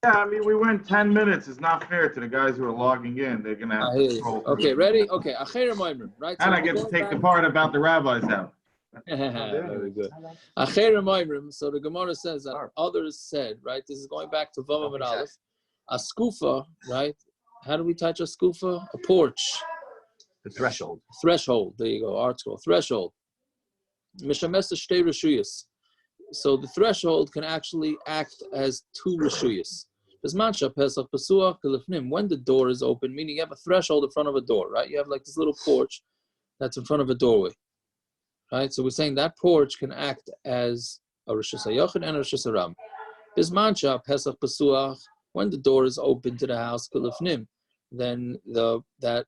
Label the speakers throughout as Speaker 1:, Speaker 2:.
Speaker 1: Yeah, I mean, we went 10 minutes. It's not fair to the guys who are logging in. They're going to have to scroll through.
Speaker 2: Okay, ready? Okay. Right?
Speaker 1: And I get to take the part about the rabbis out.
Speaker 2: Very good. So the Gemara says that others said, right? This is going back to Vav and Aleph. A skufa, right? How do we touch a skufa? A porch.
Speaker 3: The threshold.
Speaker 2: Threshold. There you go. Article. Threshold. Mishamesa shtei reshus. So the threshold can actually act as two reshus. When the door is open, meaning you have a threshold in front of a door, right? You have like this little porch that's in front of a doorway, right? So we're saying that porch can act as a reshus hayachid and a reshus haram. When the door is open to the house, then that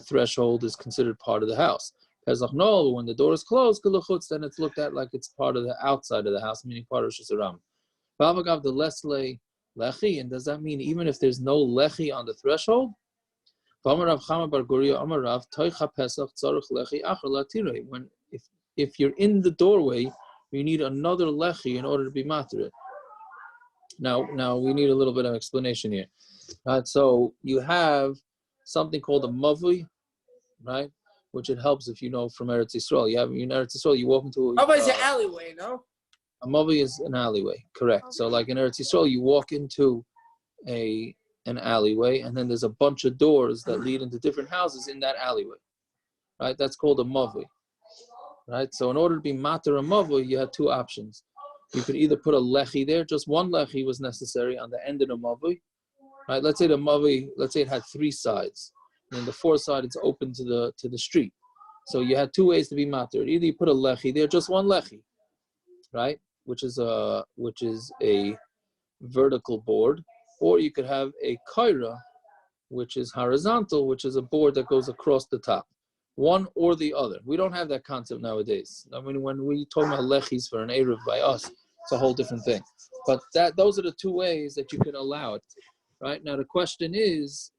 Speaker 2: threshold is considered part of the house. Pesach no, when the door is closed, then it's looked at like it's part of the outside of the house, meaning part of reshus haram. Vavagav the lesle lechi, and does that mean even if there's no lechi on the threshold? When if you're in the doorway, you need another lechi in order to be matir. Now we need a little bit of explanation here. Right, so you have something called a mavui, right? Which it helps if you know from Eretz Yisrael. You have in Eretz Yisrael, you walk into
Speaker 4: a is an alleyway, no?
Speaker 2: A mavui is an alleyway, correct. So like in Eretz Yisrael, you walk into an alleyway, and then there's a bunch of doors that lead into different houses in that alleyway, right? That's called a mavui, right? So in order to be matir a mavui, you had two options. You could either put a lechi there, just one lechi was necessary on the end of the mavui, right? Let's say the mavui, it had three sides, and the fourth side is open to the street. So you had two ways to be matir. Either you put a lechi there, just one lechi, right? Which is a vertical board, or you could have a kaira, which is horizontal, which is a board that goes across the top. One or the other. We don't have that concept nowadays. I mean, when we talk about lechis for an eruv by us, it's a whole different thing. But those are the two ways that you can allow it. Right? Now the question is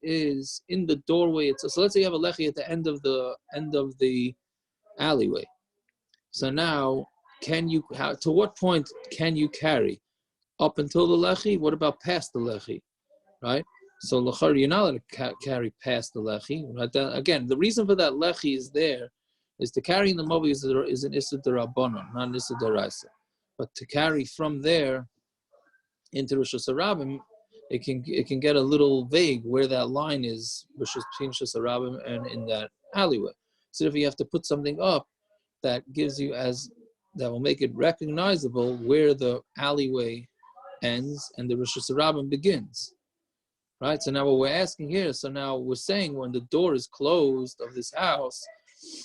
Speaker 2: in the doorway. So let's say you have a lechi at the end of the alleyway. So now, to what point can you carry? Up until the lechi? What about past the lechi? Right? So l'char, you're not allowed to carry past the lechi. Right? Again, the reason for that lechi is to carry in the mavui is an issur d'rabbanan, not an issur d'oraisa. But to carry from there into reshus harabim, it can get a little vague where that line is between reshus harabim and in that alleyway. So if you have to put something up that gives you that will make it recognizable where the alleyway ends and the reshus harabim begins. Right? So now what we're asking here, so now we're saying when the door is closed of this house,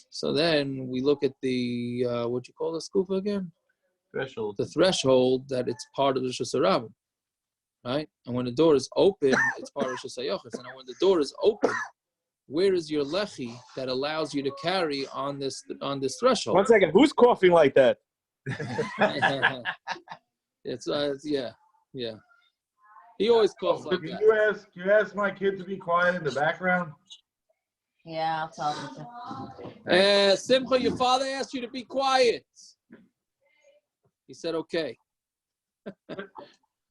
Speaker 2: so then we look at the, what you call the skufa again?
Speaker 3: Threshold.
Speaker 2: The threshold that it's part of the reshus harabim. Right? And when the door is open, it's part of reshus hayachid. So now when the door is open, where is your lechi that allows you to carry on this threshold?
Speaker 5: 1 second. Who's coughing like that?
Speaker 2: It's yeah. He always coughs like that.
Speaker 1: Can you ask my kid to be quiet in the background?
Speaker 6: Yeah, I'll tell him to.
Speaker 2: Simcha, your father asked you to be quiet. He said okay.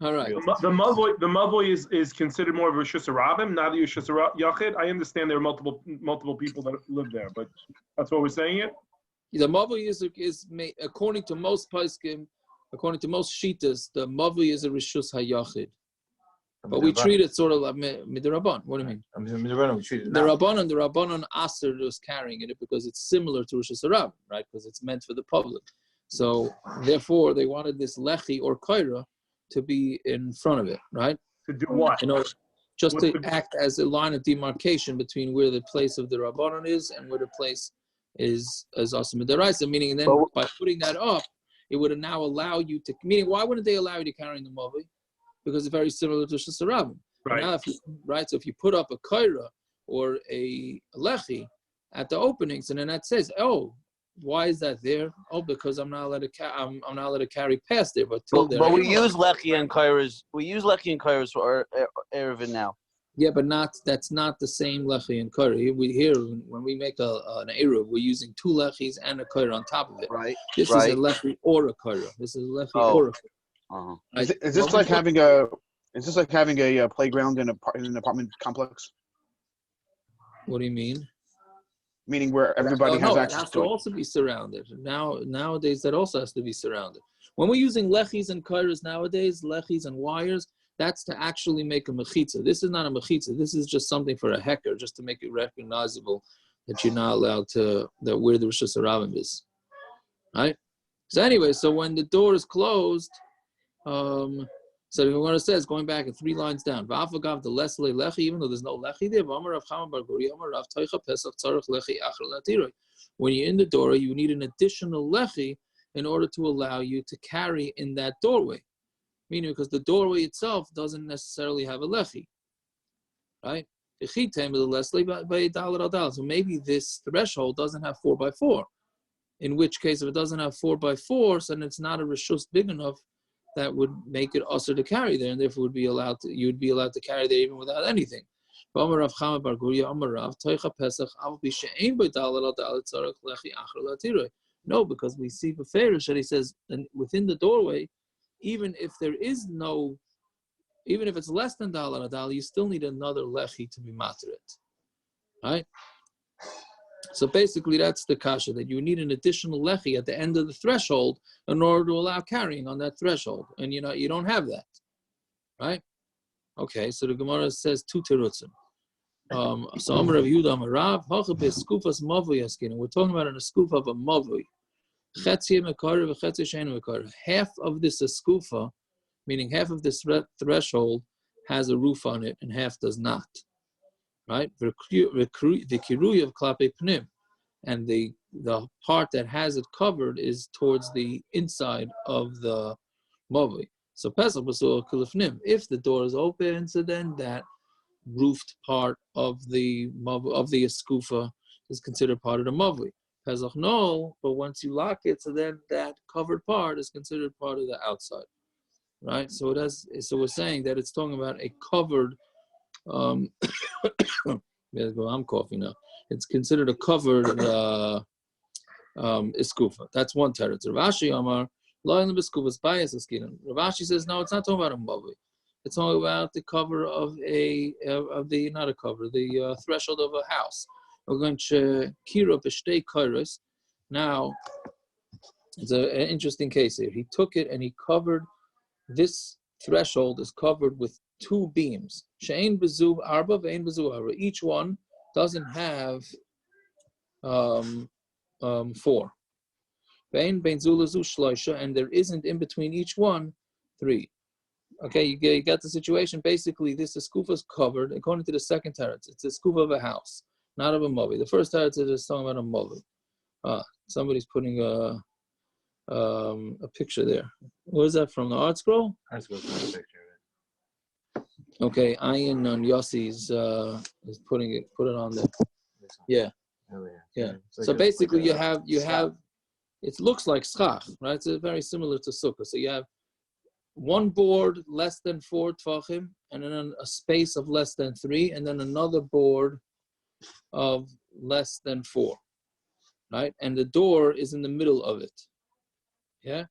Speaker 2: All right.
Speaker 5: The mavui is considered more of a reshus harabim, not a reshus hayachid. I understand there are multiple people that live there, but that's what we're saying it.
Speaker 2: The mavui is according to most poskim, according to most shitas, the mavui is a reshus hayachid. But we treat it sort of like midrabban. What do you mean?
Speaker 3: Midrabban, we treat it
Speaker 2: the rabbanon aser is carrying it because it's similar to reshus harabim, right? Because it's meant for the public. So therefore, they wanted this lechi or kaira to be in front of it, right?
Speaker 5: To do what?
Speaker 2: Just to act as a line of demarcation between where the place of the rabbanon is and where the place is also midaraisa. Meaning, then by putting that up, it would now allow you to. Meaning, why wouldn't they allow you to carry in the mavui? Because it's very similar to reshus harabim.
Speaker 5: Right.
Speaker 2: Now, so if you put up a kaira or a lechi at the openings, and then that says, "Oh, why is that there?" Oh, because I'm not allowed to. I'm not allowed to carry past there. But
Speaker 7: we use lechi and kairas. We use lechi and kairas for our eruvin now.
Speaker 2: Yeah, but that's not the same lechi and kaira. When we make an eruv, we're using two lechis and a kaira on top of it.
Speaker 7: Right.
Speaker 2: This is a lechi or a kaira. This is a lechi or a kaira.
Speaker 7: Uh-huh.
Speaker 4: Is this like having a? Is this like having a playground in an apartment complex?
Speaker 2: What do you mean?
Speaker 4: Meaning where everybody has
Speaker 2: it
Speaker 4: access
Speaker 2: has
Speaker 4: to it.
Speaker 2: also be surrounded. Nowadays, that also has to be surrounded. When we're using lechis and kairas nowadays, lechis and wires, that's to actually make a mechitza. This is not a mechitza. This is just something for a hecker, just to make it recognizable that you're not allowed to, that where the reshus harabim is. Right? So anyway, so when the door is closed, so the Gemara says, going back 3 lines down, V'afagav the lesle lechi, even though there's no lechi there, when you're in the door, you need an additional lechi in order to allow you to carry in that doorway. Meaning, because the doorway itself doesn't necessarily have a lechi, right? So maybe this threshold doesn't have 4x4. In which case, if it doesn't have 4x4, then it's not a reshus big enough that would make it usher to carry there, and therefore you'd be allowed to carry there even without anything. No, because we see beferish that he says, and within the doorway, even if it's less than dalar adal, you still need another lechi to be materet, right? So basically, that's the kasha, that you need an additional lechi at the end of the threshold in order to allow carrying on that threshold, and you don't have that, right? Okay, so the Gemara says 2 terutzim. So Amar Rav Yehuda Amar Rav, hacha beskufas mavui askin. We're talking about in a skufa of a mavui. Chetzi mekara v'chetzi sheinu mekara. Half of this skufa, meaning half of this threshold, has a roof on it, and half does not. Right? The kiruy of klape pnim, and the part that has it covered is towards the inside of the mavui. So pesach b'suah kulifnim. If the door is open, so then that roofed part of the eskufa is considered part of the mavui. Pesach no, but once you lock it, so then that covered part is considered part of the outside. Right? So we're saying that it's talking about a covered. I'm coughing now. It's considered a covered eskufa. That's one territory. Ravashi Amar, Ravashi says no, it's not talking about a mavui. It's talking about the cover of the threshold of a house. We're going to kira b'shtei kairos. Now, it's an interesting case here. He took it and he covered this threshold is covered with 2 beams. She'ein bezu arba ve'ein bezu arba. Each one doesn't have 4. Ve'ein bein zu lezu shloisha, and there isn't in between each one 3. Okay, you got the situation. Basically, this eskufa is covered according to the second teretz. It's a eskufa of a house, not of a mavui. The first teretz is talking about a mavui. Somebody's putting a picture there. What is that from, the art scroll?
Speaker 3: Art scroll is a picture of it.
Speaker 2: Okay, Ayin on Yossi's is put it on there. Yeah.
Speaker 3: Oh,
Speaker 2: Yeah.
Speaker 3: Like
Speaker 2: So basically, you have. It looks like schach, right? It's very similar to sukkah. So you have one board less than 4 tvachim, and then a space of less than 3, and then another board of less than 4, right? And the door is in the middle of it. Yeah.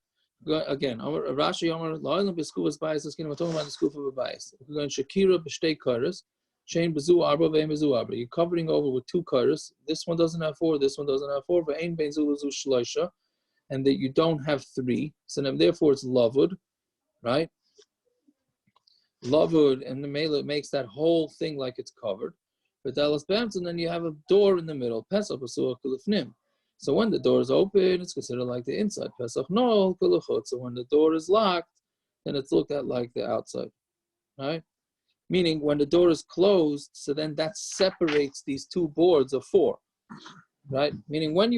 Speaker 2: Again, Rashi Amar La'olam b'skufas bayis. We're talking about the skufa of bayis. We're going shakira b'shtei kairos. Shein bezu arba ve'ein bezu arba. You're covering over with 2 kairos. This one doesn't have 4. This one doesn't have 4. Ve'ein bein zu lezu shloisha, and that you don't have 3. So then, therefore, it's lavud. Right? Lavud, and the mela makes that whole thing like it's covered. But Dallas Bams, and then you have a door in the middle. Pesach b'suah kulifnim. So when the door is open, it's considered like the inside. Pesach no kulachot. So when the door is locked, then it's looked at like the outside. Right? Meaning when the door is closed, so then that separates these 2 boards of 4. Right? Meaning when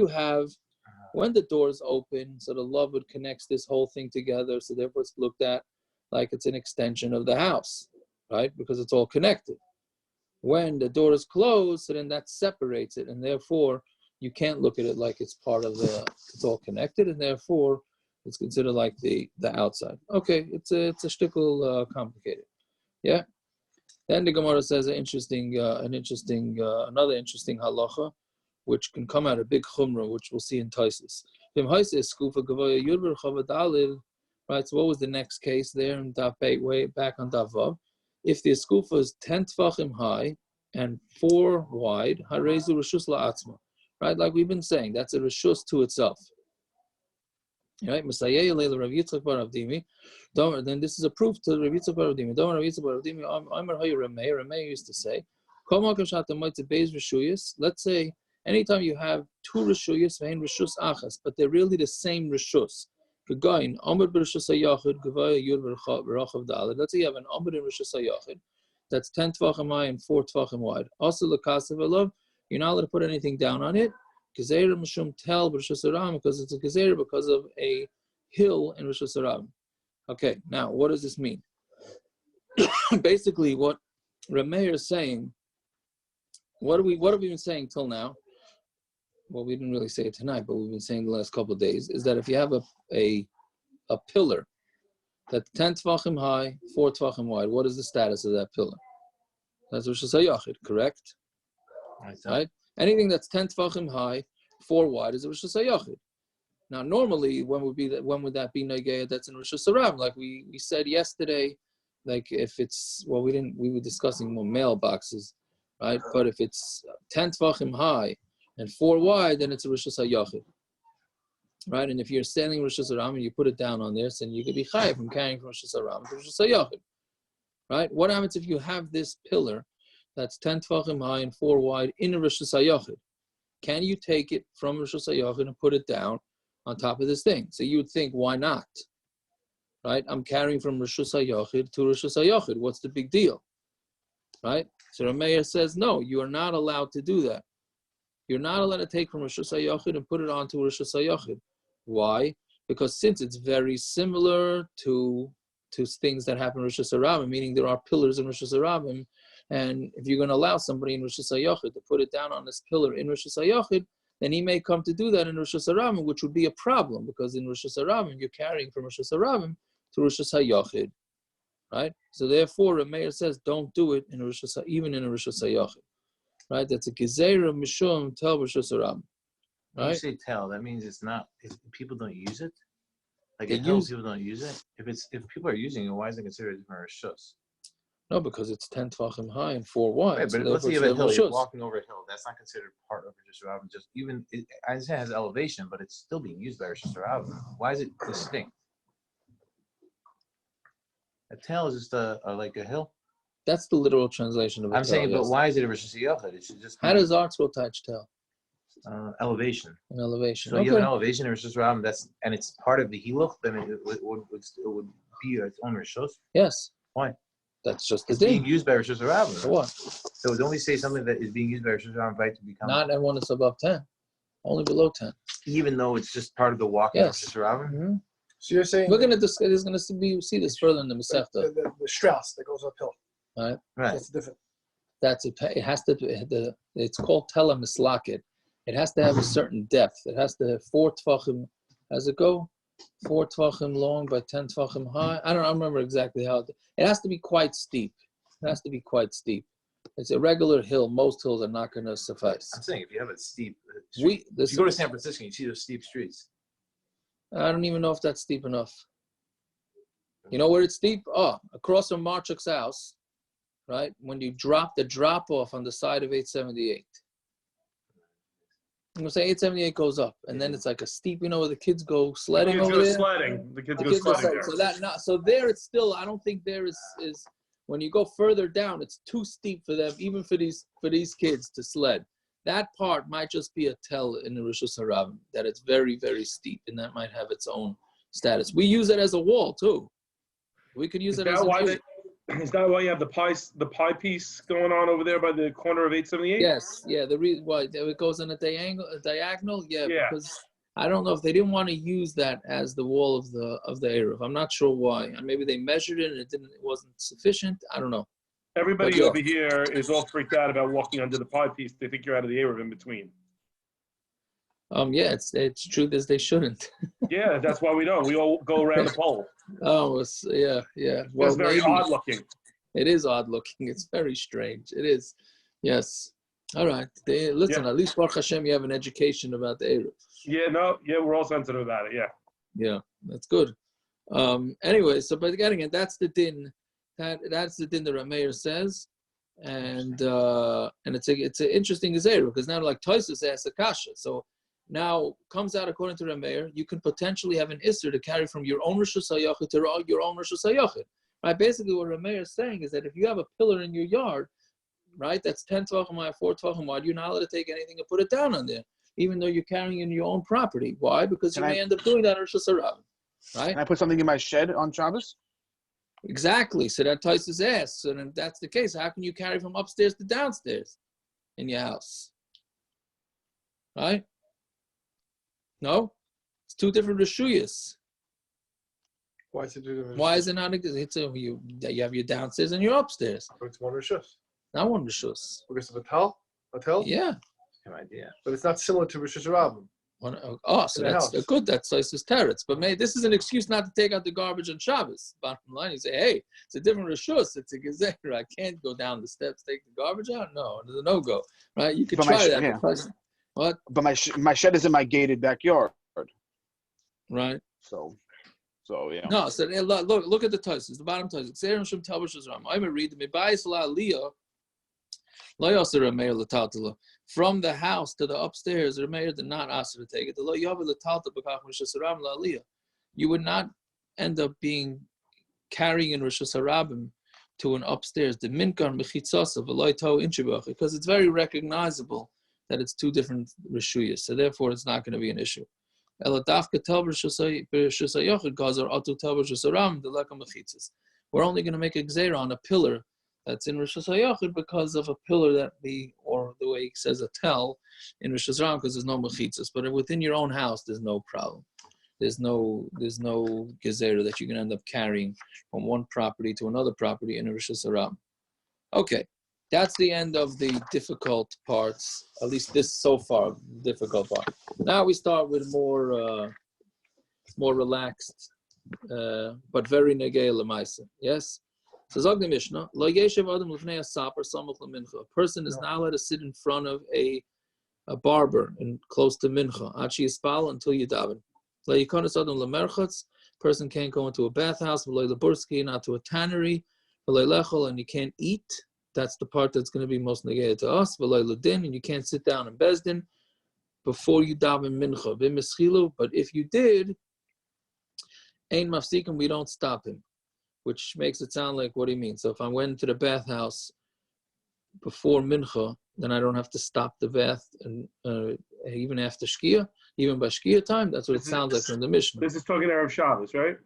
Speaker 2: the door is open, so the lavud connects this whole thing together, so therefore it's looked at like it's an extension of the house, right? Because it's all connected. When the door is closed, so then that separates it, and therefore you can't look at it like it's part of it's all connected, and therefore it's considered like the outside. Okay, it's a shtickle complicated. Yeah. Then the Gemara says another interesting halacha, which can come out a big chumrah, which we'll see in Taisus. Right, so what was the next case there in Daf Beit, way back on Daf Vav? If the eskufa is 10 tfachim high and 4 wide, harezu reshus la'atzma. Right, like we've been saying, that's a reshus to itself. Right, Masayeh leil Rav Yitzchak bar Avdimi. Then this is a proof to Rav Yitzchak bar Avdimi. Don't Rav Yitzchak bar Avdimi. Amar hayu Ramei. Ramei used to say, let's say anytime you have 2 reshuyos, vein reshus achas, but they're really the same reshus. Let's say you have an Amud in reshus hayachid that's 10 tvachim high and 4 tvachim wide. Also, you're not allowed to put anything down on it. Because it's a gezeira because of a hill in reshus harabim. Okay, now what does this mean? Basically, what Rameir is saying. What have we been saying till now? Well, we didn't really say it tonight, but we've been saying the last couple of days is that if you have a pillar that's 10 tvachim high, 4 tvachim wide, what is the status of that pillar? That's reshus hayachid, correct? Right. Anything that's 10 tvachim high, 4 wide is a reshus hayachid. Now, normally, when would that be negayah? That's in reshus harabim, like we said yesterday. Like if it's we were discussing more mailboxes, right? But if it's 10 tvachim high and 4 wide, then it's a reshus hayachid, right? And if you're standing reshus harabim and you put it down on there, so then you could be chayav from carrying from reshus harabim to reshus hayachid, right? What happens if you have this pillar that's 10 tvachim high and 4 wide in a reshus hayachid? Can you take it from reshus hayachid and put it down on top of this thing? So you would think, why not? Right? I'm carrying from reshus hayachid to reshus hayachid. What's the big deal? Right? So Rameir says, no, you are not allowed to do that. You're not allowed to take from reshus hayachid and put it onto reshus hayachid. Why? Because since it's very similar to things that happen in reshus harabim, meaning there are pillars in reshus harabim, and if you're going to allow somebody in reshus hayachid to put it down on this pillar in reshus hayachid, then he may come to do that in reshus harabim, which would be a problem because in reshus harabim you're carrying from reshus harabim to reshus hayachid, right? So therefore, Rameir says don't do it in even in a reshus hayachid, right? That's a gezeira mishum tel reshus harabim.
Speaker 3: When
Speaker 2: Right?
Speaker 3: you say tell, that means it's not. If people don't use it, like
Speaker 2: They
Speaker 3: a hill,
Speaker 2: use-
Speaker 3: people don't use it. If people are using it, why is it considered a different reshus?
Speaker 2: No, because it's 10 tvachim high and 4 wide.
Speaker 3: Right,
Speaker 2: so
Speaker 3: but let's say you
Speaker 2: therefore
Speaker 3: have a hill,
Speaker 2: it's
Speaker 3: you're
Speaker 2: reshus.
Speaker 3: walking over a hill. That's not considered part of reshus harabim. Just even I understand it has elevation, but it's still being used by reshus harabim. Why is it distinct? A tell is just like a hill.
Speaker 2: That's the literal translation of it.
Speaker 3: I'm saying, but why is it a reshus hayachid? It should just be
Speaker 2: How does Oxbow touch tell?
Speaker 3: elevation.
Speaker 2: An elevation.
Speaker 3: So you have an elevation in reshus harabim and it's part of the hiluch. Then it would be its own reshus.
Speaker 2: Yes.
Speaker 3: Why?
Speaker 2: That's just the
Speaker 3: It's being
Speaker 2: thing.
Speaker 3: used by reshus harabim.
Speaker 2: For what?
Speaker 3: So don't we say something that is being used by reshus harabim right to become
Speaker 2: Not when it's above 10. Only below 10.
Speaker 3: even though it's just part of the walking
Speaker 2: Yes.
Speaker 3: of reshus harabim?
Speaker 2: Mm-hmm.
Speaker 8: So you're saying
Speaker 2: We're going to discuss. There's going to be see this further in the Masechta.
Speaker 8: the Strauss that goes uphill.
Speaker 2: Right.
Speaker 3: Right.
Speaker 8: That's different.
Speaker 2: That's it. It has to. It's called tela mislaket. It has to have a certain depth. It has to have 4 tvachim. As it go, 4 tvachim long by 10 tvachim high. I don't remember exactly how. It has to be quite steep. It has to be quite steep. It's a regular hill. Most hills are not going to suffice.
Speaker 3: I'm saying if you have a steep street, if you go to San Francisco, you see those steep streets.
Speaker 2: I don't even know if that's steep enough. You know where it's steep? Oh, across from Marchuk's house, right? When you drop the drop off on the side of 878. I'm gonna say 878 goes up, and then it's like a steep, where the kids go sledding
Speaker 5: The kids
Speaker 2: over
Speaker 5: go
Speaker 2: there.
Speaker 5: sledding. The kids
Speaker 2: The
Speaker 5: go
Speaker 2: kids go
Speaker 5: sledding
Speaker 2: sledding.
Speaker 5: there.
Speaker 2: So there it's still. I don't think there is when you go further down, it's too steep for them, even for these kids to sled. That part might just be a tell in the reshus harabim that it's very, very steep, and that might have its own status. We use it as a wall too. We could use it as a wall.
Speaker 5: Is that why you have the pie piece going on over there by the corner of 878?
Speaker 2: Yes, yeah. The reason why it goes in a diagonal, yeah,
Speaker 5: Yeah.
Speaker 2: because I don't know if they didn't want to use that as the wall of the Eruv. I'm not sure why. And maybe they measured it and it wasn't sufficient. I don't know.
Speaker 5: Everybody
Speaker 2: But yeah.
Speaker 5: over here is all freaked out about walking under the pie piece. They think you're out of the Eruv in between.
Speaker 2: Yeah, it's true as they shouldn't.
Speaker 5: Yeah, that's why we don't. We all go around the pole.
Speaker 2: Oh, yeah. Well,
Speaker 5: That's very
Speaker 2: maybe.
Speaker 5: odd looking.
Speaker 2: It is odd looking. It's very strange. It is. Yes. All right. Listen, at least Baruch Hashem, you have an education about the Eruv.
Speaker 5: Yeah, we're all sensitive about it. Yeah.
Speaker 2: Yeah, that's good. Anyway, so but getting it, that's the din. That's the din the Rameir says, and it's an interesting gezerah because now like Tosus asks a kasha. So now comes out according to Rameir, you can potentially have an isser to carry from your own reshus hayachid to your own reshus hayachid. Right? Basically, what Rameir is saying is that if you have a pillar in your yard, right, that's 10 tvachim wide, 4 tvachim wide, you're not allowed to take anything and put it down on there, even though you're carrying in your own property. Why? Because you may end up doing that on reshus harabim. Right?
Speaker 4: Can I put something in my shed on Shabbos? Exactly.
Speaker 2: So that Tosus asks. So then if that's the case, how can you carry from upstairs to downstairs in your house? Right? No? It's two different reshuyas.
Speaker 8: Why is it two different?
Speaker 2: Why is it not? You have your downstairs and your upstairs.
Speaker 8: It's one reshus.
Speaker 2: Not one reshus.
Speaker 8: Because of a tel?
Speaker 2: Yeah.
Speaker 3: Same idea.
Speaker 8: But it's not similar to reshus harabim.
Speaker 2: So that's good. That's Tosus teretz. But maybe this is an excuse not to take out the garbage on Shabbos. Bottom line, you say, hey, it's a different reshus. It's a gezerah. I can't go down the steps, take the garbage out. No, it's a no-go. Right? You could try that.
Speaker 4: Yeah.
Speaker 2: What?
Speaker 4: But my shed is in my gated backyard.
Speaker 2: Right.
Speaker 4: So yeah.
Speaker 2: No. So look at the Tosus. The bottom Tosus. Xerim shem talbush ram. I'm gonna read the mebayis la aliyah. Lo yaser Rameir l'taltala. From the house to the upstairs, Rameir did not ask her to take it. The lo yaver l'talta b'kach reshus harabim la aliyah. You would not end up carrying in reshus harabim to an upstairs. The mincha mechitzasa v'lo to inchibach, because it's very recognizable that it's two different reshuyas. So therefore, it's not going to be an issue. We're only going to make a gzeira on a pillar that's in reshus hayachid because of a pillar or the way he says a tel in reshus harabim, because there's no mechitzas. But within your own house, there's no problem. There's no gzeira that you can end up carrying from one property to another property in a reshus harabim. Okay. That's the end of the difficult parts, at least this so far, difficult part. Now we start with more relaxed, but very negei l'maisa. Yes? So Zog the Mishna, Lo yeshev adam l'fnei hasaper samach l'mincha. A person is not allowed to sit in front of a barber and close to mincha, ad sheyispal, until you daven. Lo yikonos adam l'merchatz. Person can't go into a bathhouse, v'lo l'burski, not to a tannery, v'lo lechol, and you can't eat. That's the part that's going to be most negated to us. And you can't sit down in Bezdin before you daven mincha. But if you did, ein mafsikim, we don't stop him, which makes it sound like, what do you mean? So if I went to the bathhouse before mincha, then I don't have to stop the bath, and even after shkia, even by shkia time. That's what it sounds like from the Mishna.
Speaker 5: This is talking Erev Shabbos, right?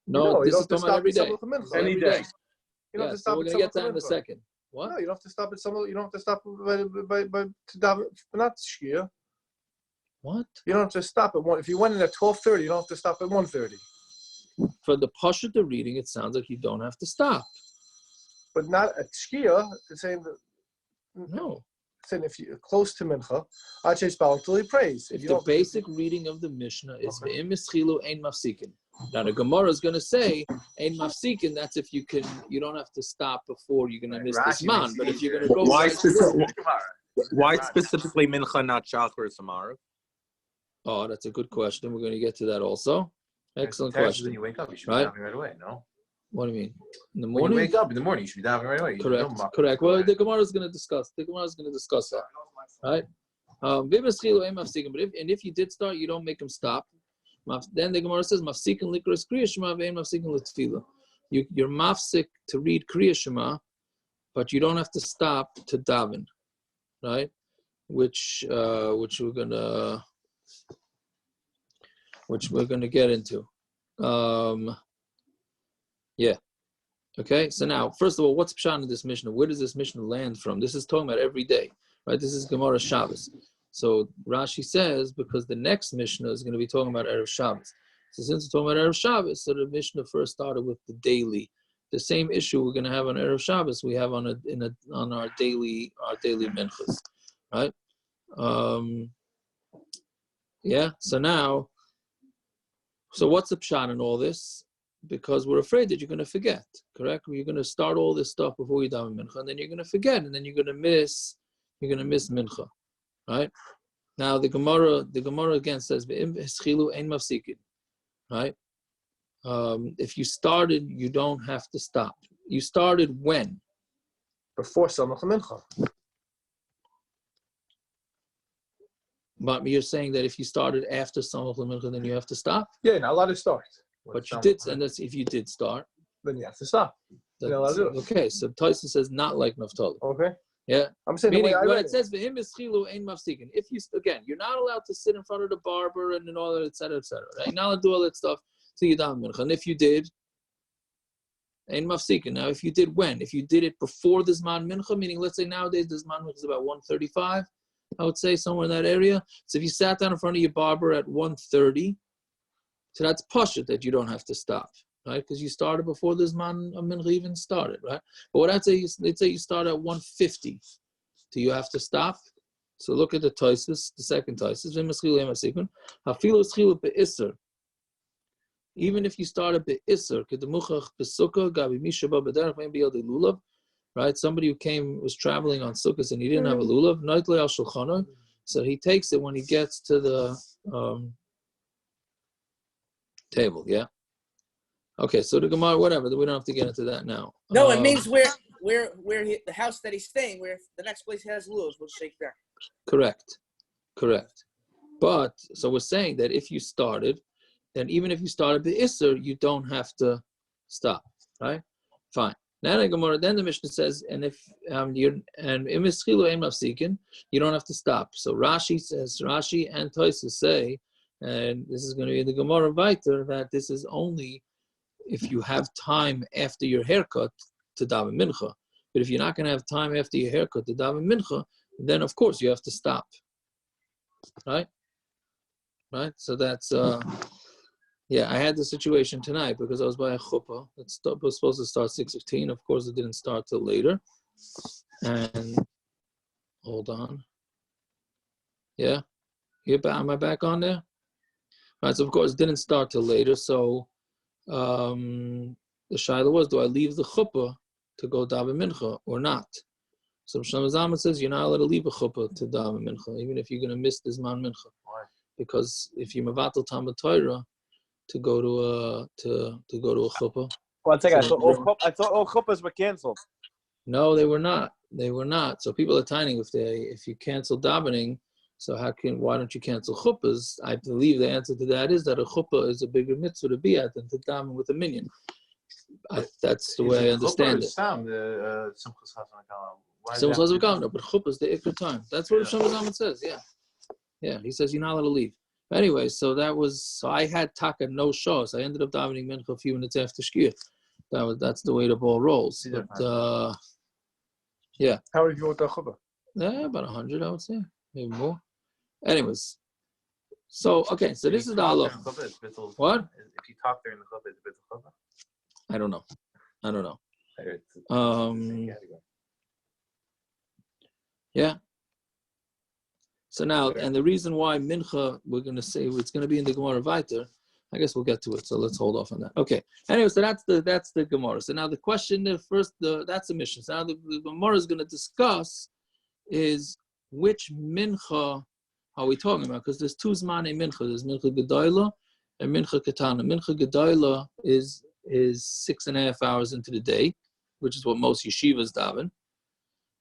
Speaker 2: No, this is talking about every day.
Speaker 5: Any day.
Speaker 8: You don't have to
Speaker 2: So
Speaker 8: stop
Speaker 2: we're going to get that in a second. What?
Speaker 8: No, you don't have to stop at some. You don't have to stop to daven, not shkia.
Speaker 2: What?
Speaker 8: You don't have to stop at one. If you went in at 12:30, you don't have to stop at 1:30.
Speaker 2: For the pashut the reading, it sounds like you don't have to stop.
Speaker 8: But not at shkia. It's saying that.
Speaker 2: No.
Speaker 8: It's saying if you're close to mincha, I chase bal until he prays.
Speaker 2: If the basic reading of the Mishnah is ve'im mischilu ein mafsikin. Now the Gemara is going to say ein mafsikin. That's if you don't have to stop before you're going to miss this man. But if you're going to go,
Speaker 9: why specifically mincha, not shachar maariv?
Speaker 2: Oh, that's a good question. We're going to get to that also. Excellent question.
Speaker 3: When you wake up, you should be
Speaker 2: right?
Speaker 3: davening right away. No.
Speaker 2: What do you mean? In the morning?
Speaker 3: When you wake up in the morning, you should be davening right away.
Speaker 2: Correct. Well, the Gemara is going to discuss. That, right? But if you did start, you don't make him stop. Then the Gemara says, "Mafsikin likras krias shema ve'en mafsikin l'tefila." You're mafsik to read krias shema, but you don't have to stop to daven, right? Which we're gonna get into. Yeah. Okay. So now, first of all, what's pshat in this Mishnah? Where does this Mishnah land from? This is talking about every day, right? This is Gemara Shabbos. So Rashi says, because the next Mishnah is going to be talking about Erev Shabbos. So since it's talking about Erev Shabbos, so the Mishnah first started with the daily. The same issue we're going to have on Erev Shabbos, we have on our daily minchas, right? Yeah. So what's the pshat in all this? Because we're afraid that you're going to forget, correct? You're going to start all this stuff before you daven mincha, and then you're going to forget, and then you're going to miss mincha. Right? Now the Gemara again says, right? if you started, you don't have to stop. You started when?
Speaker 8: Before Samach Mincha.
Speaker 2: But you're saying that if you started after Samach Mincha, then you have to stop?
Speaker 8: Yeah, you're not allowed to start.
Speaker 2: But you did, and that's if you did start.
Speaker 8: Then you have to stop. You're not allowed to do it.
Speaker 2: Okay, so Tyson says not like Naftali.
Speaker 8: Okay.
Speaker 2: Yeah.
Speaker 8: I'm saying
Speaker 2: Meaning,
Speaker 8: the way I
Speaker 2: what
Speaker 8: read
Speaker 2: it says, "V'him eschilu ein mafsikin." If you again, you're not allowed to sit in front of the barber and all that, etc., etc. Right? You're not allowed to do all that stuff till you daven mincha. And if you did, ein mafsikin. Now, if you did when? If you did it before the zman mincha, meaning let's say nowadays the zman mincha is about 1:35, I would say somewhere in that area. So if you sat down in front of your barber at 1:30, so that's pashut that you don't have to stop. Right, because you started before this man mincha even started, right? But what I'd say is, let's say you start at 1:50. Do you have to stop? So look at the Taisus, the second Taisus. Even if you started be'isr, right? Somebody who was traveling on sukkahs and he didn't have a lulav, so he takes it when he gets to the table, yeah. Okay, so the Gemara, whatever, we don't have to get into that now.
Speaker 10: No, it means where the house that he's staying, where the next place has lulav, will shake there.
Speaker 2: Correct. But, so we're saying that if you started, then even if you started the Isser, you don't have to stop, right? Fine. Then the Gemara, then the Mishna says, and if you don't have to stop. So Rashi and Toysa say, and this is going to be in the Gemara Viter, that this is only if you have time after your haircut to daven mincha. But if you're not going to have time after your haircut to daven mincha, then of course you have to stop. Right? So that's, I had the situation tonight because I was by a chuppah. It was supposed to start 6:15. Of course, it didn't start till later. And, hold on. Yeah? Am I back on there? Right, so of course it didn't start till later. So, the shaila was, do I leave the chuppah to go daven mincha or not? So Shlomo Zalman says you're not allowed to leave a chuppah to daven mincha, even if you're going to miss this man mincha.
Speaker 3: Why?
Speaker 2: Because if you mavatal Talmud Torah to go to a chuppah.
Speaker 7: One second, I thought all chuppas were canceled.
Speaker 2: No, they were not. So people are tiny if you cancel davening. So why don't you cancel chuppahs? I believe the answer to that is that a chuppah is a bigger mitzvah to be at than to daven with a minyan. That's the way I understand it. But chuppah is the ikr time. That's what Shlomo Zalman says. Yeah. He says you're not allowed to leave. Anyway, so I had taka no shows. I ended up davening mincha a few minutes after shkir. That's the way the ball rolls. But yeah.
Speaker 8: How did you go with the chuppah?
Speaker 2: Yeah, about 100, I would say, maybe more. Anyways, so okay, so this is the halacha. What?
Speaker 3: If you talk during the chuppah, it's bittul chuppah?
Speaker 2: I don't know. Yeah. So now, and the reason why mincha, we're going to say it's going to be in the Gemara Viter. I guess we'll get to it. So let's hold off on that. Okay. Anyway, so that's the Gemara. So now the question, that's the mission. So now the Gemara is going to discuss is which mincha are we talking about? Because there's two zmanei mincha. There's mincha gedola and mincha katana. Mincha gedola is 6.5 hours into the day, which is what most yeshivas daven,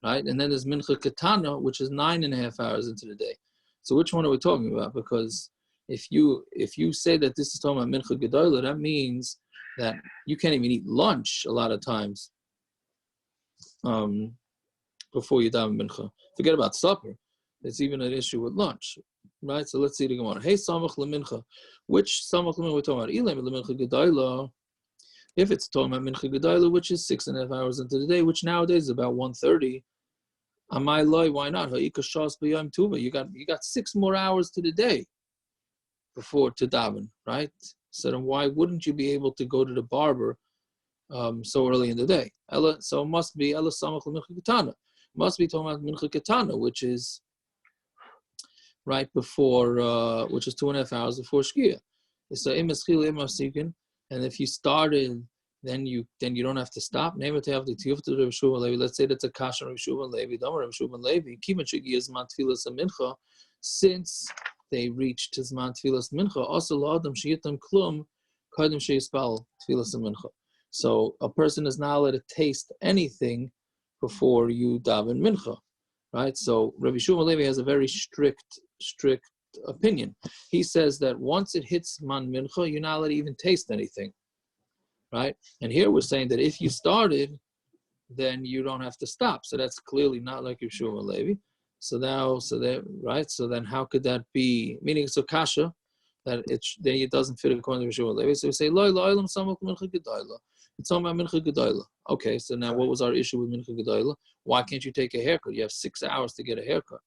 Speaker 2: right? And then there's mincha katana, which is 9.5 hours into the day. So which one are we talking about? Because if you say that this is talking about mincha gedola, that means that you can't even eat lunch a lot of times before you daven mincha. Forget about supper. It's even an issue with lunch, right? So let's see the Gemara. Hey, samach lemincha. Which samach lemincha we're talking about? Ilem lemincha gedola. If it's talking about mincha gedola, which is 6.5 hours into the day, which nowadays is about 1:30. Amai loy, why not? Ha'ika shas b'yom tuva. You got 6 more hours to the day before to daven, right? So then why wouldn't you be able to go to the barber so early in the day? So it must be ela samach lemincha katana. Must be talking about mincha katana, which is right before, which is 2.5 hours before shkia. So and if you started, then you don't have to stop. Let's say that's a kasha Reshus Levi, Levi. Since they reached Zman Tfilas Mincha, also L'Adam Sheyitam Klum So a person is not allowed to taste anything before you daven mincha, right? So Rabbi Shmuel Levi has a very strict opinion. He says that once it hits man mincha, you're not allowed to even taste anything, right? And here we're saying that if you started, then you don't have to stop. So that's clearly not like Rabbi Shmuel Levi. So then how could that be? Meaning it's a kasha that it doesn't fit according to Rabbi Shmuel Levi. So we say lo ilam samach mincha gedola. It's talking about mincha gedola. Okay, so now what was our issue with mincha gedola? Why can't you take a haircut? You have 6 hours to get a haircut,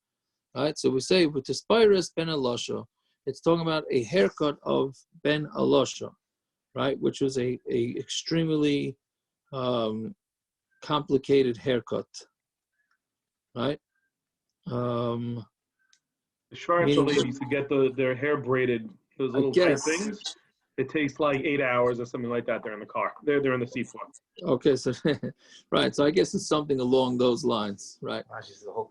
Speaker 2: right? So we say with the spiris ben alosha, it's talking about a haircut of ben alosha, right? Which was a extremely complicated haircut, right?
Speaker 5: The Shvarim ladies to get their hair braided, those little tight things. It takes like 8 hours or something like that. They're in the car. They're in the seafloor.
Speaker 2: Okay, so right. So I guess it's something along those lines, right?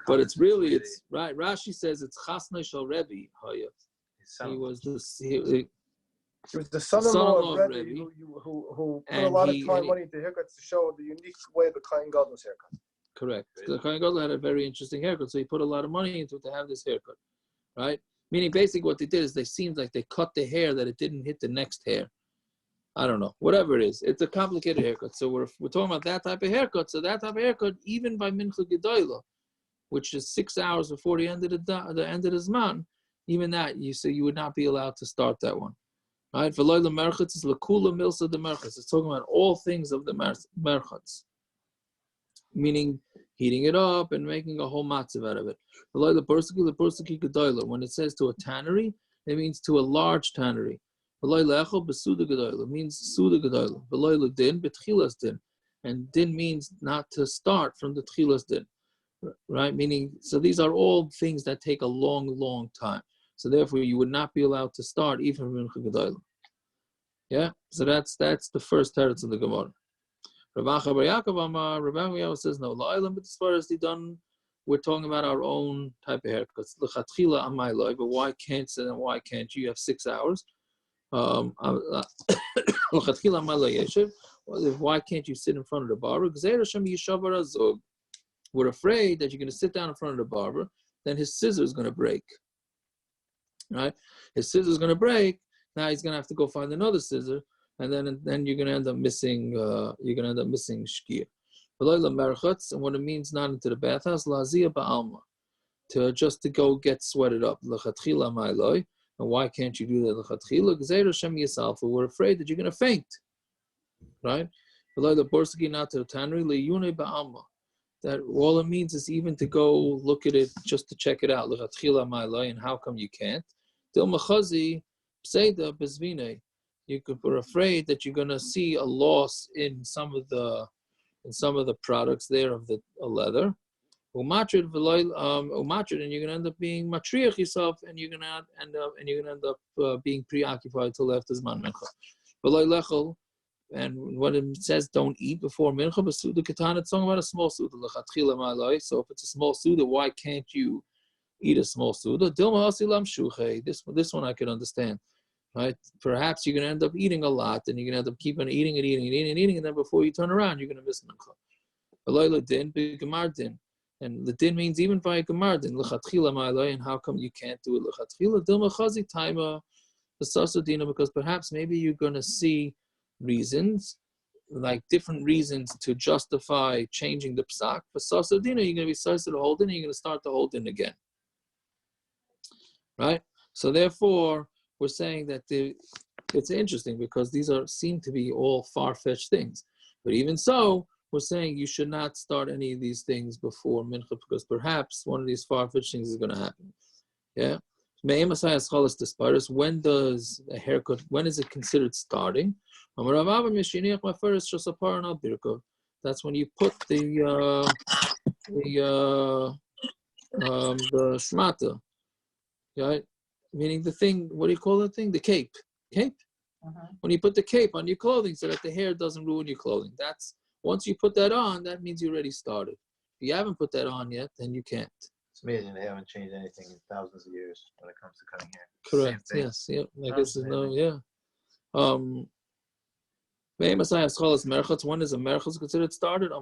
Speaker 2: But it's right. Rashi says it's Chasnei Shel Rebbe. He was
Speaker 8: the son-in-law of Rebbe who put a lot of time, money into haircuts to show the unique way of the Kohen Gadol's haircut.
Speaker 2: Correct. The Kohen Gadol had a very interesting haircut, so he put a lot of money into it to have this haircut, right? Meaning, basically, what they did is they seemed like they cut the hair that it didn't hit the next hair. I don't know. Whatever it is, it's a complicated haircut. So we're talking about that type of haircut. So that type of haircut, even by mincha gedola, which is 6 hours before the end of the zman, even that you would not be allowed to start that one, right? V'loy lemerchatz is lekula milsa de merchatz. It's talking about all things of the merchatz, meaning heating it up and making a whole matzav out of it. When it says to a tannery, it means to a large tannery. It means suda gedola. And din means not to start from the tchilas din, right? Meaning, so these are all things that take a long, long time. So therefore, you would not be allowed to start even from mincha gedola. Yeah. So that's the first teretz of the Gemara. Rabbi Yaakov says no, but as far as the done, we're talking about our own type of haircuts. But why can't you have 6 hours? Why can't you sit in front of the barber? We're afraid that you're going to sit down in front of the barber, then his scissor is going to break. Right? His scissor is going to break. Now he's going to have to go find another scissor. And then you're gonna end up missing shkia. And what it means not into the bathhouse, lazia ba'alma, just to go get sweated up. L'chatchila ma'iloi. And why can't you do that? L'chatchila gzeira shem yisalfa. We're afraid that you're gonna faint, right? The borsaki not to the tannery liyune ba'alma. That all it means is even to go look at it just to check it out. L'chatchila ma'iloi. And how come you can't? Dil machazi pseida bezvine. You're afraid that you're going to see a loss in some of the products there of the leather. Umatrid, and you're going to end up being matriach yourself, and you're going to end up being preoccupied till after zman mincha. And when it says don't eat before mincha, but suda katan, it's talking about a small suda. So if it's a small suda, why can't you eat a small suda? This one I can understand. Right? Perhaps you're going to end up eating a lot, and you're going to end up keep on eating, and then before you turn around, you're going to miss mincha. And the din means even by gemar din, and how come you can't do it? Because perhaps maybe you're going to see reasons, like different reasons to justify changing the psak. For sasadina, you're going to be sized to the whole din, and you're going to start the whole din again. Right? So therefore, we're saying that it's interesting because these seem to be all far-fetched things. But even so, we're saying you should not start any of these things before mincha because perhaps one of these far-fetched things is going to happen. Yeah? When does a haircut, when is it considered starting? That's when you put the shmata, right? Meaning the thing, what do you call that thing? The cape. Cape? When you put the cape on your clothing so that the hair doesn't ruin your clothing. That's once you put that on, that means you already started. If you haven't put that on yet, then you can't.
Speaker 3: It's amazing they haven't changed anything in thousands of years when it comes to cutting hair.
Speaker 2: Correct. Yes. Yep. I guess there's no. Yeah. When is a merchas considered started?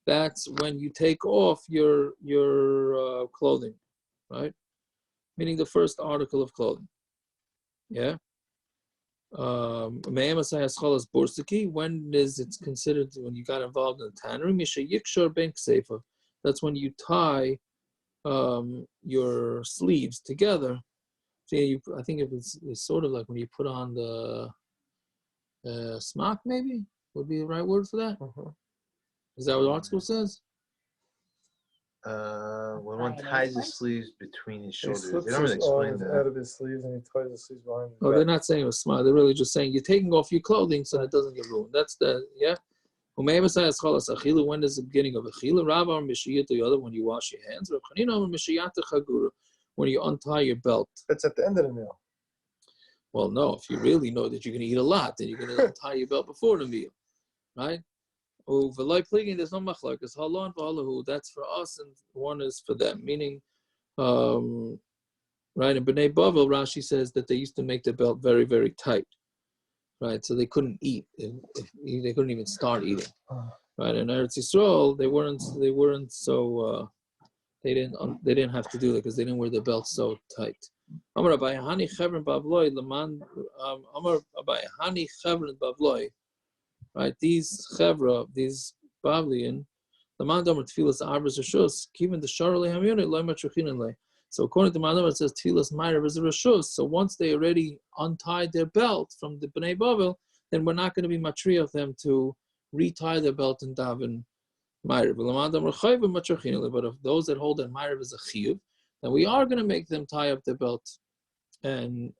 Speaker 2: That's when you take off your clothing, right? Meaning the first article of clothing. Yeah. When is it considered when you got involved in the tannery? That's when you tie your sleeves together. See, I think it's sort of like when you put on the smock, maybe would be the right word for that. Is that what the article says?
Speaker 3: When one ties his sleeves between his shoulders,
Speaker 8: He
Speaker 3: they
Speaker 8: slips
Speaker 3: don't really
Speaker 8: his
Speaker 3: explain
Speaker 8: arms
Speaker 3: that.
Speaker 8: out of his sleeves and he ties his sleeves behind his
Speaker 2: Oh,
Speaker 8: back.
Speaker 2: they're not saying it was smart. They're really just saying you're taking off your clothing so that it doesn't get ruined. That's the, yeah. When is the beginning of achila? Rabba or mishiyat, the other when you wash your hands. When you untie your belt.
Speaker 8: That's at the end of the meal.
Speaker 2: Well, no. If you really know that you're going to eat a lot, then you're going to untie your belt before the meal, right? Oh, there's no machlokes. Halon v'halahu. That's for us, and one is for them. Meaning, right? In Bnei Bavel, Rashi says that they used to make the belt very, very tight, right? So they couldn't eat. They couldn't even start eating, right? In Eretz Yisrael, they weren't so. They didn't have to do that because they didn't wear the belt so tight. Amar Abai Hani Chevron Bavloi Laman Amar Abai Hani Chevron Bavloi. Right, these chevra, these Bavlian, the mandam tefillas arbas reshus, even the sharli hamyonit loy matruchinale. So according to mandam, it says tefillas maariv is a reshus. So once they already untied their belt from the Bnei Bavel, then we're not going to be matri of them to retie their belt and daven maariv. But if those that hold that maariv is a chiyuv, then we are going to make them tie up their belt and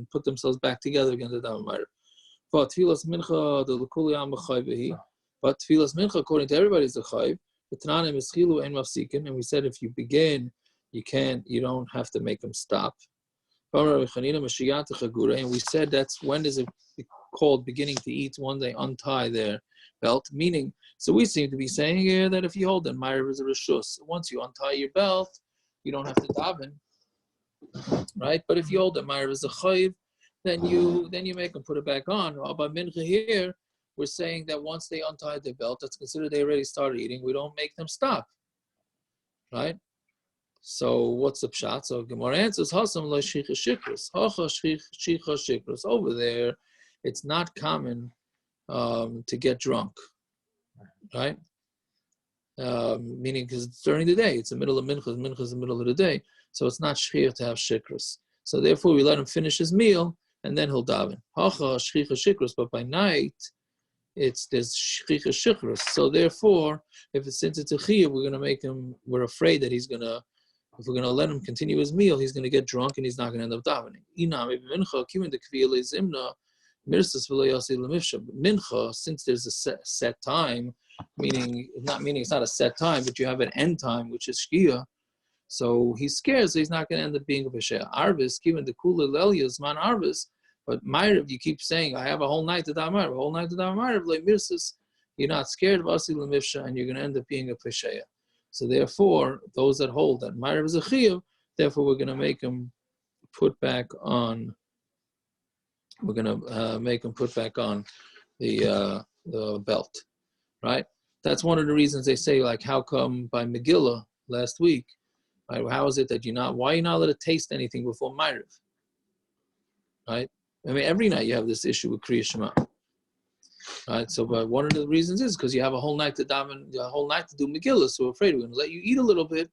Speaker 2: put themselves back together again to daven maariv. But tefillas mincha, the l'kuli am b'chayv. But tefillas mincha, according to everybody, is a chayv. The tananim is chilu ein mafsikin, and we said if you begin, you don't have to make them stop. And we said that's when is it called beginning to eat? When they untie their belt, meaning. So we seem to be saying here that if you hold them, maariv is a reshus. Once you untie your belt, you don't have to daven, right? But if you hold them, maariv is a chayv. Then you make them put it back on. But mincha here, we're saying that once they untie their belt, that's considered they already started eating. We don't make them stop, right? So what's the pshat? So Gemara answers, Hasam lo shicha shikras. Hacha shicha shikras. Over there, it's not common to get drunk, right? Meaning because it's during the day. It's the middle of mincha. Mincha is the middle of the day. So it's not shchir to have shikras. So therefore, we let him finish his meal, and then he'll daven. Hacha shchicha shikras, but by night, there's shchicha shikras. So therefore, since it's a chiyuv, we're afraid that if we're gonna let him continue his meal, he's gonna get drunk and he's not gonna end up davening. Mincha, since there's a set time, meaning it's not a set time, but you have an end time, which is shkia. So he's scared, so he's not going to end up being a Pesheya. Arvis, given the Kula Lelia's man Arvis, but maariv, you keep saying, I have a whole night to daven maariv, like mirsus, you're not scared of Asi Lemifsha, and you're going to end up being a Pesheya. So therefore, those that hold that maariv is a chiyuv, therefore we're going to make him put back on, the belt, right? That's one of the reasons they say, like, how come by Megillah last week, right? How is it that why are you not allowed to taste anything before maariv? Right? I mean, every night you have this issue with krias shema. Right? So, but one of the reasons is because you have a whole night to daven, a whole night to do Megillah, so we're afraid we're going to let you eat a little bit,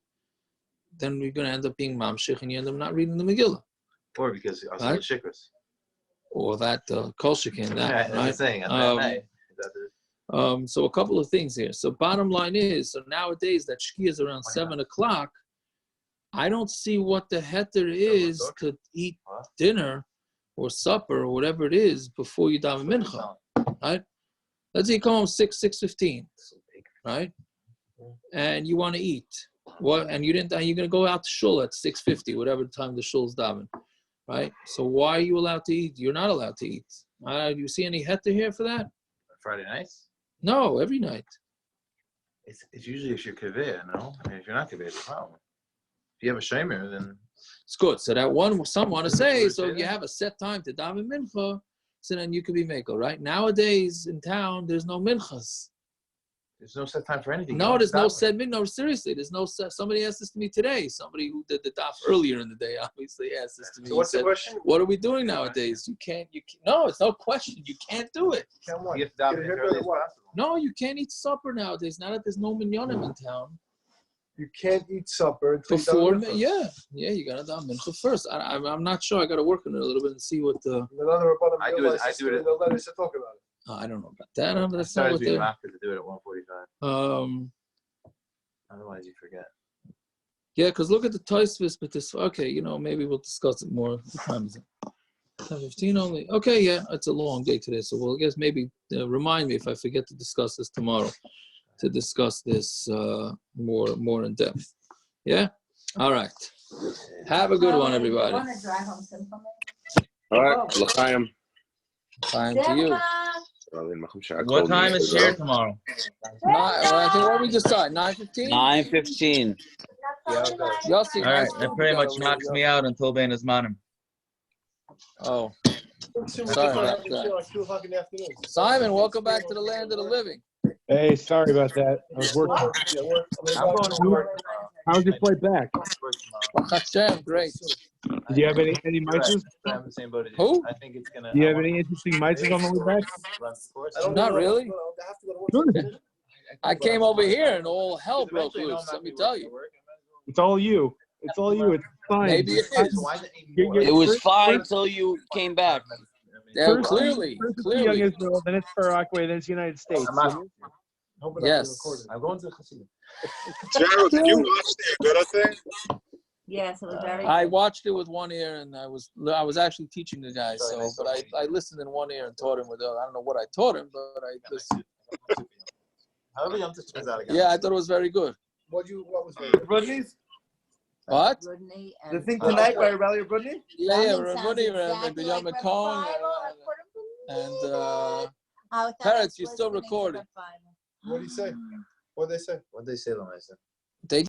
Speaker 2: then we're going to end up being mamshich and you end up not reading the Megillah.
Speaker 3: Or because I was
Speaker 2: right?
Speaker 3: shikras.
Speaker 2: Or that, kol shekin, that, right?
Speaker 3: I'm saying, at that night.
Speaker 2: So a couple of things here. So bottom line is, so nowadays that shkia is around 7 o'clock. I don't see what the heter is to eat dinner or supper or whatever it is before you daven mincha, right? Let's say you come home 6:15, right? And you want to eat. What? And you're gonna go out to shul at 6:50, whatever time the shul's daven, right? So why are you allowed to eat? You're not allowed to eat. Do you see any heter here for that?
Speaker 3: Friday nights?
Speaker 2: No, every night.
Speaker 3: It's usually if you're kaveh, no? I mean, if you're not kaveh, it's a problem. If you have a shemer, then
Speaker 2: it's good. So that one, some want to say, so if you have a set time to daven mincha, so then you could be meko, right? Nowadays in town, there's no minchas.
Speaker 3: There's no set time for anything.
Speaker 2: No, there's no set min. No, seriously, there's no set. Somebody asked this to me today. Somebody who did the daf earlier in the day obviously asked this to me.
Speaker 8: So what's the question?
Speaker 2: What are we doing nowadays? You can't. No, it's no question. You can't do it.
Speaker 8: Can't what?
Speaker 3: You have to daven as early as possible.
Speaker 2: No, you can't eat supper nowadays. Now that there's no minyanim in town.
Speaker 8: You can't eat supper until
Speaker 2: Before,
Speaker 8: you daven
Speaker 2: yeah, you gotta daven mincha first. I'm not sure. I gotta work on it a little bit and see what the.
Speaker 3: I do it.
Speaker 8: The letters to talk about it.
Speaker 2: I don't know about that. That's not
Speaker 3: Sometimes
Speaker 2: what
Speaker 3: we
Speaker 2: they.
Speaker 3: have to do it at 1:45. Otherwise, you forget.
Speaker 2: Yeah, because look at the Tosfos, but this. Okay, maybe we'll discuss it more. What time is it? 10:15 only. Okay, yeah, it's a long day today, so I guess maybe remind me if I forget to discuss this tomorrow. To discuss this more in depth. Yeah? All right. Have a good one, everybody.
Speaker 6: Want to drive home simple?
Speaker 11: All right. L'chaim.
Speaker 2: Time to you.
Speaker 12: What time is share tomorrow?
Speaker 2: I think what we decide, 9:15?
Speaker 7: 9:15.
Speaker 2: Yossi,
Speaker 12: all right, that pretty much knocks me out until Ben is manim.
Speaker 2: Oh. Sorry about that. Simon, welcome back to the land of the living.
Speaker 13: Hey, sorry about that. I was working.
Speaker 3: I'm going to work.
Speaker 13: How's your flight back?
Speaker 2: Hashem, great.
Speaker 13: Do you have any mitzvahs?
Speaker 3: I'm the same boat as you.
Speaker 2: Who?
Speaker 3: I think it's gonna.
Speaker 13: Do you have any interesting mitzvahs on the way back?
Speaker 2: Not really. I came over here and all hell broke loose. Let me tell you.
Speaker 13: It's all you. It's all you. It's fine.
Speaker 2: Maybe it is.
Speaker 7: It was fine till you came back.
Speaker 2: Yeah, clearly.
Speaker 13: Young Israel, then it's Paraguay, then it's the United States.
Speaker 2: Yes.
Speaker 3: I'm going to Chassidim.
Speaker 11: Gerald, did you watch the gedola thing?
Speaker 6: Yes, it was very.
Speaker 2: I watched it with one ear, and I was actually teaching the guy. So, but I listened in one ear and taught him with the other. I don't know what I taught him, but I listened. Yeah, I thought it was very good.
Speaker 8: What was it?
Speaker 10: Rodney's?
Speaker 2: What?
Speaker 10: The thing tonight by Rabbi Rodney?
Speaker 2: Yeah, Rodney, Rabbi Yom Cohen, and Parrots, you're still recording.
Speaker 8: What did he say? What did they say?
Speaker 3: What did they say, Lamesa?